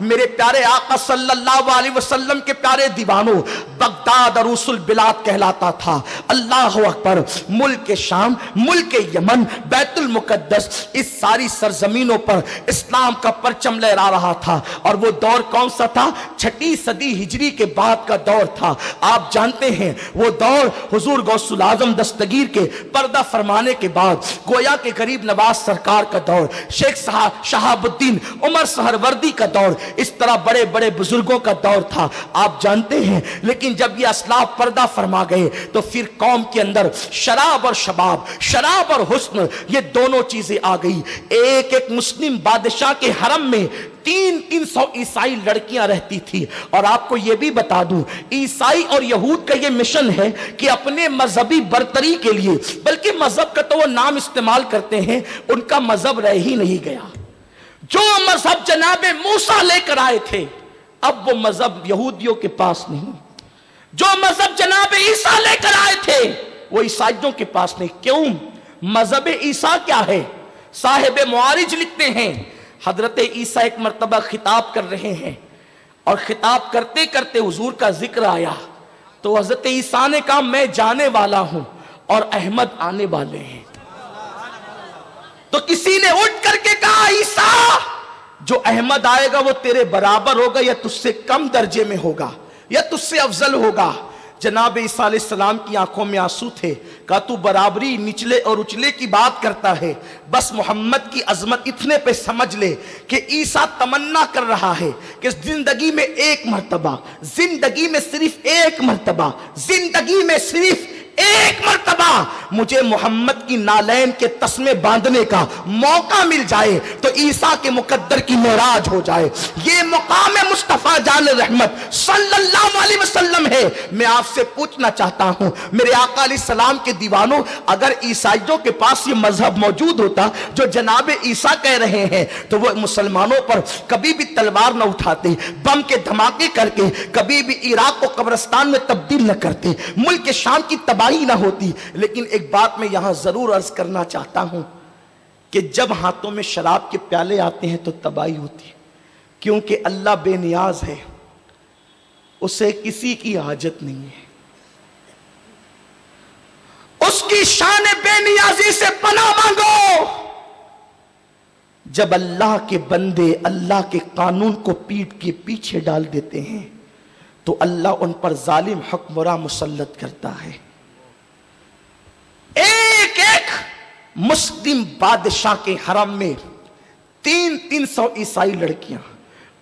میرے پیارے آقا صلی اللہ علیہ وسلم کے پیارے دیوانوں، بغداد عروس البلاد کہلاتا تھا۔ اللہ اکبر، ملک شام، ملک یمن، بیت المقدس، اس ساری سرزمینوں پر اسلام کا پرچم لہرا رہا تھا۔ اور وہ دور کون سا تھا؟ 6 صدی ہجری کے بعد کا دور تھا۔ آپ جانتے ہیں وہ دور حضور غوث الاعظم دستگیر کے پردہ فرمانے کے بعد گویا کے غریب نواز سرکار کا دور، شیخ شہاب الدین عمر سہروردی کا دور، اس طرح بڑے بڑے بزرگوں کا دور تھا، آپ جانتے ہیں۔ لیکن جب یہ اسلاف پردہ فرما گئے تو پھر قوم کے اندر شراب اور شباب، شراب اور حسن، یہ دونوں چیزیں آ گئی۔ ایک ایک مسلم بادشاہ کے حرم میں 300 عیسائی لڑکیاں رہتی تھی۔ اور آپ کو یہ بھی بتا دوں، عیسائی اور یہود کا یہ مشن ہے کہ اپنے مذہبی برتری کے لیے، بلکہ مذہب کا تو وہ نام استعمال کرتے ہیں، ان کا مذہب رہ ہی نہیں گیا۔ جو مذہب جناب موسیٰ لے کر آئے تھے، اب وہ مذہب یہودیوں کے پاس نہیں۔ جو مذہب جناب عیسیٰ لے کر آئے تھے، وہ عیسائیوں کے پاس نہیں۔ کیوں؟ مذہب عیسیٰ کیا ہے؟ صاحب معارج لکھتے ہیں، حضرت عیسیٰ ایک مرتبہ خطاب کر رہے ہیں، اور خطاب کرتے کرتے حضور کا ذکر آیا تو حضرت عیسیٰ نے کہا میں جانے والا ہوں اور احمد آنے والے ہیں۔ تو کسی نے اٹھ کر کے کہا عیسیٰ، جو احمد آئے گا وہ تیرے برابر ہوگا یا تجھ سے کم درجے میں ہوگا یا تجھ سے افضل ہوگا؟ جناب عیسیٰ علیہ السلام کی آنکھوں میں آنسو تھے، کہا تو برابری نچلے اور اچلے کی بات کرتا ہے، بس محمد کی عظمت اتنے پہ سمجھ لے کہ عیسیٰ تمنا کر رہا ہے کہ زندگی میں ایک مرتبہ، زندگی میں صرف ایک مرتبہ، زندگی میں صرف ایک مرتبہ مجھے محمد کی نالین کے تسمے باندھنے کا موقع مل جائے تو عیسیٰ کے مقدر کی معراج ہو جائے۔ یہ مقام مصطفیٰ جان رحمت صلی اللہ علیہ وسلم ہے۔ میں آپ سے پوچھنا چاہتا ہوں میرے آقا علیہ السلام کے دیوانوں، اگر عیسائیوں کے پاس یہ مذہب موجود ہوتا جو جناب عیسیٰ کہہ رہے ہیں تو وہ مسلمانوں پر کبھی بھی تلوار نہ اٹھاتے، بم کے دھماکے کر کے کبھی بھی عراق کو قبرستان میں تبدیل نہ کرتے، ملک شام کی تباہی نہ ہوتی۔ لیکن ایک بات میں یہاں ضرور عرض کرنا چاہتا ہوں کہ جب ہاتھوں میں شراب کے پیالے آتے ہیں تو تباہی ہوتی ہے، کیونکہ اللہ بے نیاز ہے، اسے کسی کی حاجت نہیں ہے۔ اس کی شان بے نیازی سے پناہ مانگو۔ جب اللہ کے بندے اللہ کے قانون کو پیٹ کے پیچھے ڈال دیتے ہیں تو اللہ ان پر ظالم حکمراں مسلط کرتا ہے۔ ایک ایک مسلم بادشاہ کے حرم میں 300 عیسائی لڑکیاں،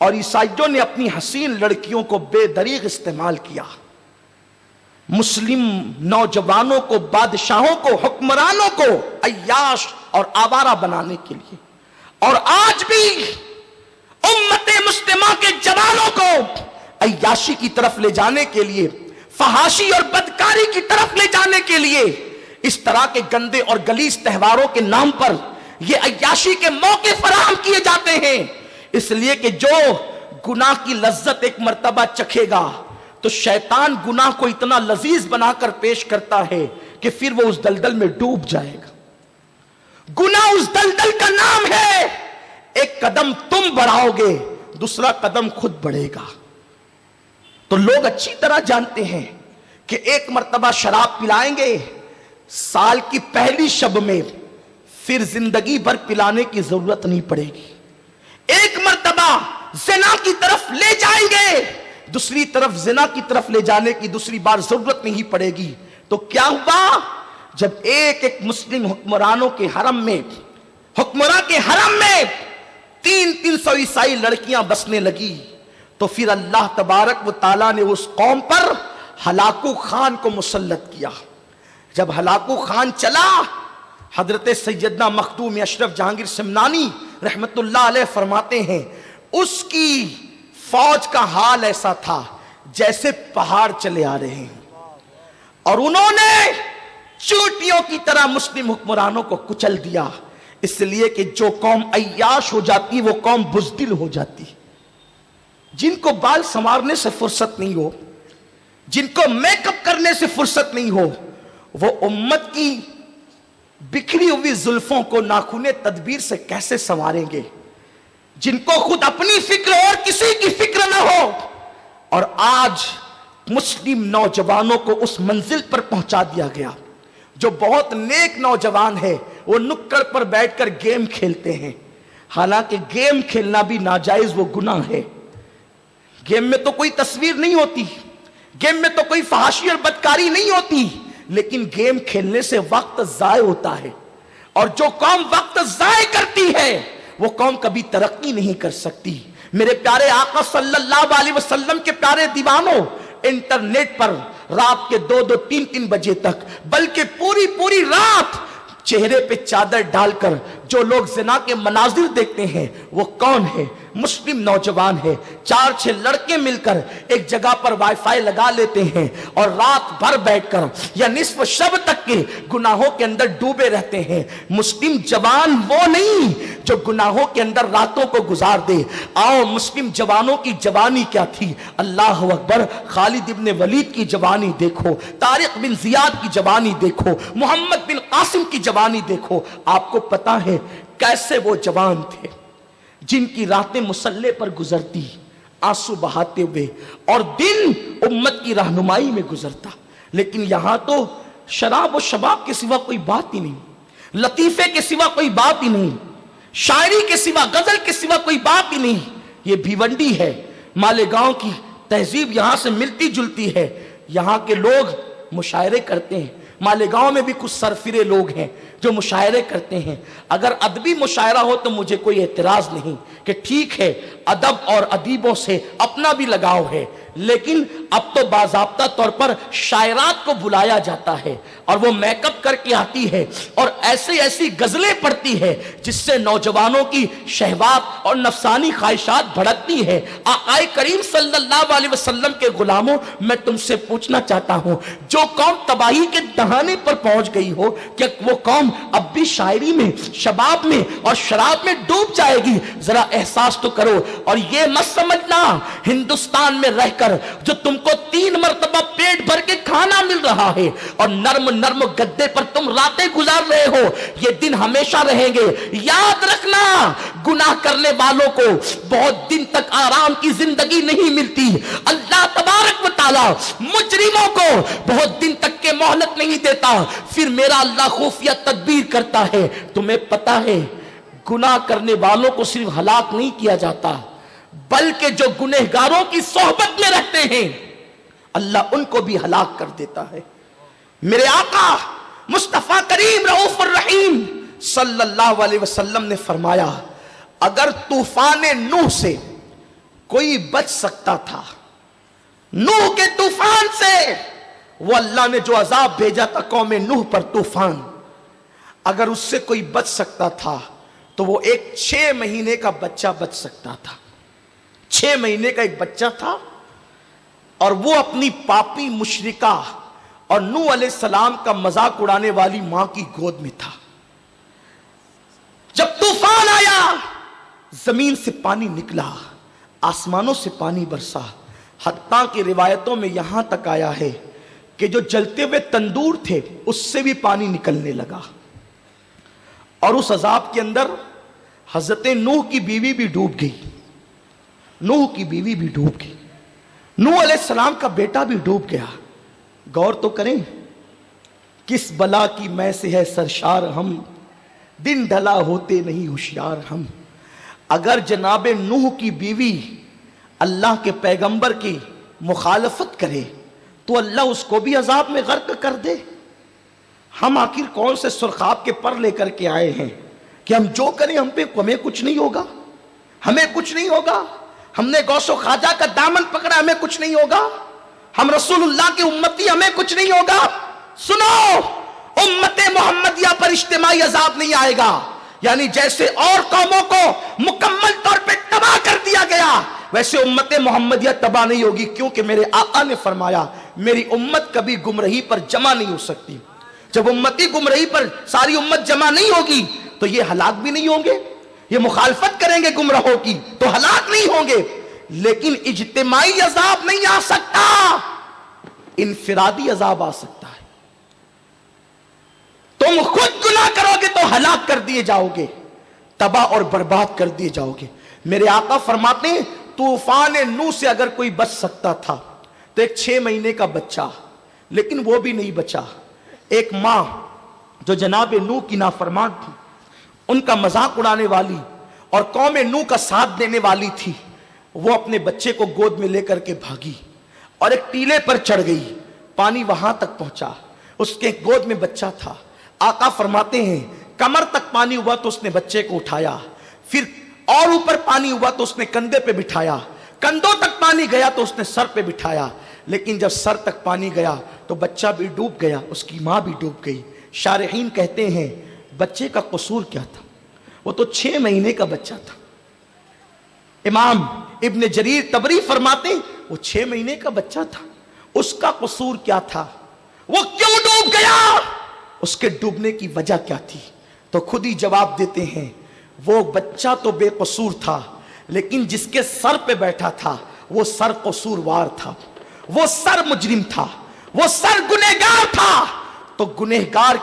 اور عیسائیوں نے اپنی حسین لڑکیوں کو بے دریغ استعمال کیا، مسلم نوجوانوں کو، بادشاہوں کو، حکمرانوں کو عیاش اور آوارہ بنانے کے لیے۔ اور آج بھی امت مسلمہ کے جوانوں کو عیاشی کی طرف لے جانے کے لیے، فحاشی اور بدکاری کی طرف لے جانے کے لیے اس طرح کے گندے اور غلیظ تہواروں کے نام پر یہ عیاشی کے موقع فراہم کیے جاتے ہیں، اس لیے کہ جو گناہ کی لذت ایک مرتبہ چکھے گا تو شیطان گناہ کو اتنا لذیذ بنا کر پیش کرتا ہے کہ پھر وہ اس دلدل میں ڈوب جائے گا۔ گناہ اس دلدل کا نام ہے، ایک قدم تم بڑھاؤ گے، دوسرا قدم خود بڑھے گا۔ تو لوگ اچھی طرح جانتے ہیں کہ ایک مرتبہ شراب پلائیں گے سال کی پہلی شب میں، پھر زندگی بھر پلانے کی ضرورت نہیں پڑے گی۔ ایک مرتبہ زنا کی طرف لے جائیں گے، دوسری طرف زنا کی طرف لے جانے کی دوسری بار ضرورت نہیں پڑے گی۔ تو کیا ہوا؟ جب ایک ایک مسلم حکمرانوں کے حرم میں، حکمراں کے حرم میں 300 عیسائی لڑکیاں بسنے لگی تو پھر اللہ تبارک و تعالیٰ نے اس قوم پر ہلاکو خان کو مسلط کیا۔ جب ہلاکو خان چلا، حضرت سیدنا مخدوم اشرف جہانگیر سمنانی رحمت اللہ علیہ فرماتے ہیں اس کی فوج کا حال ایسا تھا جیسے پہاڑ چلے آ رہے ہیں، اور انہوں نے چوٹیوں کی طرح مسلم حکمرانوں کو کچل دیا، اس لیے کہ جو قوم عیاش ہو جاتی وہ قوم بزدل ہو جاتی۔ جن کو بال سنوارنے سے فرصت نہیں ہو، جن کو میک اپ کرنے سے فرصت نہیں ہو، وہ امت کی بکھری ہوئی زلفوں کو ناخن تدبیر سے کیسے سنواریں گے؟ جن کو خود اپنی فکر اور کسی کی فکر نہ ہو، اور آج مسلم نوجوانوں کو اس منزل پر پہنچا دیا گیا۔ جو بہت نیک نوجوان ہے وہ نکڑ پر بیٹھ کر گیم کھیلتے ہیں، حالانکہ گیم کھیلنا بھی ناجائز وہ گناہ ہے۔ گیم میں تو کوئی تصویر نہیں ہوتی، گیم میں تو کوئی فحاشی اور بدکاری نہیں ہوتی، لیکن گیم کھیلنے سے وقت ضائع ہوتا ہے، اور جو قوم وقت ضائع کرتی ہے وہ قوم کبھی ترقی نہیں کر سکتی۔ میرے پیارے آقا صلی اللہ علیہ وسلم کے پیارے دیوانوں، انٹرنیٹ پر رات کے 2-2 3-3 بجے تک، بلکہ پوری رات چہرے پہ چادر ڈال کر جو لوگ زنا کے مناظر دیکھتے ہیں وہ کون ہے؟ مسلم نوجوان ہے۔ 4-6 لڑکے مل کر ایک جگہ پر وائی فائی لگا لیتے ہیں اور رات بھر بیٹھ کر یا نصف شب تک کے گناہوں کے اندر ڈوبے رہتے ہیں۔ مسلم جوان وہ نہیں جو گناہوں کے اندر راتوں کو گزار دے۔ آؤ مسلم جوانوں کی جوانی کیا تھی، اللہ اکبر۔ خالد ابن ولید کی جوانی دیکھو، طارق بن زیاد کی جوانی دیکھو، محمد بن قاسم کی جوانی دیکھو۔ آپ کو پتا ہے کیسے وہ جوان تھے جن کی راتیں مسلح پر گزرتی آنسو بہاتے ہوئے، اور دن امت کی رہنمائی میں گزرتا۔ لیکن یہاں تو شراب و شباب کے سوا کوئی بات ہی نہیں، لطیفے کے سوا کوئی بات ہی نہیں، شاعری کے سوا، غزل کے سوا کوئی بات ہی نہیں۔ یہ بھیونڈی ہے، مالیگاؤں کی تہذیب یہاں سے ملتی جلتی ہے۔ یہاں کے لوگ مشاعرے کرتے ہیں، مالیگاؤں میں بھی کچھ سرفرے لوگ ہیں جو مشاعرے کرتے ہیں۔ اگر ادبی مشاعرہ ہو تو مجھے کوئی اعتراض نہیں کہ ٹھیک ہے، ادب اور ادیبوں سے اپنا بھی لگاؤ ہے، لیکن اب تو باضابطہ طور پر شاعرات کو بلایا جاتا ہے اور وہ میک اپ کر کے آتی ہے اور ایسی غزلیں پڑھتی ہے جس سے نوجوانوں کی شہوات اور نفسانی خواہشات بھڑکتی ہے۔ آقا کریم صلی اللہ علیہ وسلم کے غلاموں، میں تم سے پوچھنا چاہتا ہوں، جو قوم تباہی کے دہانے پر پہنچ گئی ہو، کہ وہ قوم اب بھی شاعری میں، شباب میں اور شراب میں ڈوب جائے گی؟ ذرا احساس تو کرو۔ اور یہ مت سمجھنا ہندوستان میں رہ کر جو تم کو 3 مرتبہ پیٹ بھر کے کھانا مل رہا ہے اور نرم گدے پر تم راتیں گزار رہے ہو، یہ دن ہمیشہ رہیں گے۔ یاد رکھنا، گناہ کرنے والوں کو بہت دن تک آرام کی زندگی نہیں ملتی۔ اللہ تبارک و تعالی مجرموں کو بہت دن تک کے مہلت نہیں دیتا، پھر میرا اللہ خفیہ تدبیر کرتا ہے۔ تمہیں پتا ہے گناہ کرنے والوں کو صرف ہلاک نہیں کیا جاتا، بلکہ جو گنہگاروں کی صحبت میں رہتے ہیں اللہ ان کو بھی ہلاک کر دیتا ہے۔ میرے آقا مصطفیٰ کریم رؤوف الرحیم صلی اللہ علیہ وسلم نے فرمایا، اگر طوفان نوح سے کوئی بچ سکتا تھا، نوح کے طوفان سے، وہ اللہ نے جو عذاب بھیجا تھا قوم نوح پر طوفان، اگر اس سے کوئی بچ سکتا تھا تو وہ ایک 6 مہینے کا بچہ بچ سکتا تھا۔ 6 مہینے کا ایک بچہ تھا اور وہ اپنی پاپی مشرکہ اور نوح علیہ السلام کا مذاق اڑانے والی ماں کی گود میں تھا۔ جب طوفان آیا، زمین سے پانی نکلا، آسمانوں سے پانی برسا، حتیٰ کہ روایتوں میں یہاں تک آیا ہے کہ جو جلتے ہوئے تندور تھے اس سے بھی پانی نکلنے لگا، اور اس عذاب کے اندر حضرت نوح کی بیوی بھی ڈوب گئی، نوح کی بیوی بھی ڈوب گئی، نوح علیہ السلام کا بیٹا بھی ڈوب گیا۔ غور تو کریں، کس بلا کی میں سے ہے سرشار ہم، دن ڈھلا ہوتے نہیں ہوشیار ہم۔ اگر جناب نوح کی بیوی اللہ کے پیغمبر کی مخالفت کرے تو اللہ اس کو بھی عذاب میں غرق کر دے۔ ہم آخر کون سے سرخاب کے پر لے کر کے آئے ہیں کہ ہم جو کریں ہمیں کچھ نہیں ہوگا، ہمیں کچھ نہیں ہوگا؟ ہم نے غوث و خواجہ کا دامن پکڑا، ہمیں کچھ نہیں ہوگا؟ ہم رسول اللہ کی امتی، ہمیں کچھ نہیں ہوگا؟ سنو، امت محمدیہ پر اجتماعی عذاب نہیں آئے گا، یعنی جیسے اور قوموں کو مکمل طور پہ تباہ کر دیا گیا ویسے امت محمدیہ تباہ نہیں ہوگی، کیونکہ میرے آقا نے فرمایا میری امت کبھی گمراہی پر جمع نہیں ہو سکتی۔ جب امتی گمراہی پر ساری امت جمع نہیں ہوگی تو یہ ہلاک بھی نہیں ہوں گے، یہ مخالفت کریں گے گمراہوں کی تو ہلاک نہیں ہوں گے، لیکن اجتماعی عذاب نہیں آ سکتا، انفرادی عذاب آ سکتا ہے۔ تم خود گناہ کرو گے تو ہلاک کر دیے جاؤ گے، تباہ اور برباد کر دیے جاؤ گے۔ میرے آقا فرماتے ہیں طوفان نوح سے اگر کوئی بچ سکتا تھا تو ایک 6 مہینے کا بچہ، لیکن وہ بھی نہیں بچا۔ ایک ماں جو جناب نوح کی نافرمان تھی، ان کا مذاق اڑانے والی اور قوم نوح کا ساتھ دینے والی تھی، وہ اپنے بچے کو گود میں لے کر کے بھاگی اور ایک ٹیلے پر چڑھ گئی۔ پانی وہاں تک پہنچا، اس کے گود میں بچہ تھا۔ آقا فرماتے ہیں کمر تک پانی ہوا تو اس نے بچے کو اٹھایا، پھر اور اوپر پانی ہوا تو اس نے کندھے پہ بٹھایا، کندھوں تک پانی گیا تو اس نے سر پہ بٹھایا، لیکن جب سر تک پانی گیا تو بچہ بھی ڈوب گیا، اس کی ماں بھی ڈوب گئی۔ شارحین کہتے ہیں بچے کا قصور کیا تھا؟ وہ تو 6 مہینے کا بچہ تھا۔ امام ابن جریر طبری فرماتے ہیں وہ 6 مہینے کا بچہ تھا، اس کا قصور کیا تھا؟ وہ کیوں ڈوب گیا؟ اس کے ڈوبنے کی وجہ کیا تھی؟ تو خود ہی جواب دیتے ہیں وہ بچہ تو بے قصور تھا، لیکن جس کے سر پہ بیٹھا تھا وہ سر قصوروار تھا، وہ سر مجرم تھا، وہ سر گنہگار تھا۔ تو گنہگار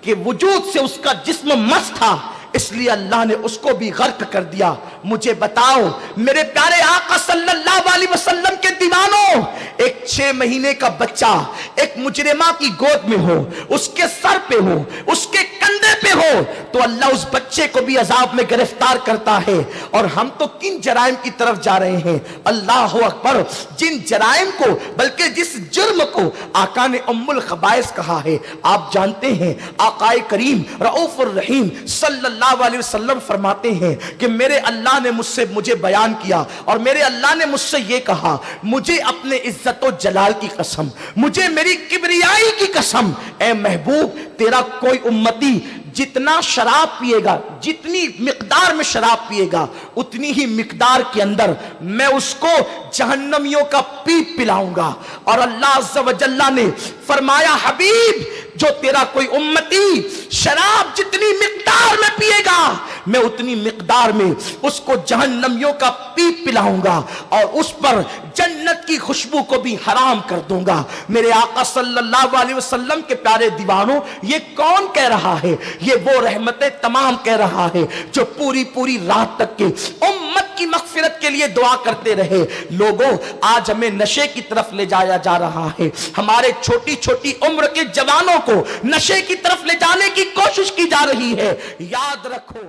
کے وجود سے اس کا جسم مس تھا، اس لیے اللہ نے اس کو بھی غرق کر دیا۔ مجھے بتاؤ میرے پیارے آقا صلی اللہ علیہ وسلم کے دیوانوں، ایک 6 مہینے کا بچہ ایک مجرمہ کی گود میں ہو، اس کے سر پہ ہو، اس کے کندھے پہ ہو، تو اللہ اس بچے کو بھی عذاب میں گرفتار کرتا ہے۔ اور ہم تو کن جرائم کی طرف جا رہے ہیں؟ اللہ اکبر! جن جرائم کو، بلکہ جس جرم کو آقا نے ام الخبائث کہا ہے، آپ جانتے ہیں آقا کریم رؤوف الرحیم صلی اللہ علیہ وسلم فرماتے ہیں کہ میرے اللہ نے مجھے بیان کیا اور میرے اللہ نے مجھ سے یہ کہا، مجھے اپنے عزت و جلال کی قسم، مجھے میری کبریائی کی قسم، اے محبوب تیرا کوئی امتی جتنا شراب پیے گا، جتنی مقدار میں شراب پیے گا، اتنی ہی مقدار کے اندر میں اس کو جہنمیوں کا پیپ پلاؤں گا۔ اور اللہ عز و جل نے فرمایا حبیب جو تیرا کوئی امتی شراب جتنی مقدار میں پیے گا، میں اتنی مقدار میں اس کو جہنمیوں کا پیپ پلاؤں گا اور اس پر جنت کی خوشبو کو بھی حرام کر دوں گا۔ میرے آقا صلی اللہ علیہ وسلم کے پیارے دیوانوں، یہ کون کہہ رہا ہے؟ یہ وہ رحمتیں تمام کہہ رہا ہے جو پوری رات تک کے امت کی مغفرت کے لیے دعا کرتے رہے۔ لوگوں آج ہمیں نشے کی طرف لے جایا جا رہا ہے، ہمارے چھوٹی عمر کے جوانوں کو نشے کی طرف لے جانے کی کوشش کی جا رہی ہے۔ یاد رکھو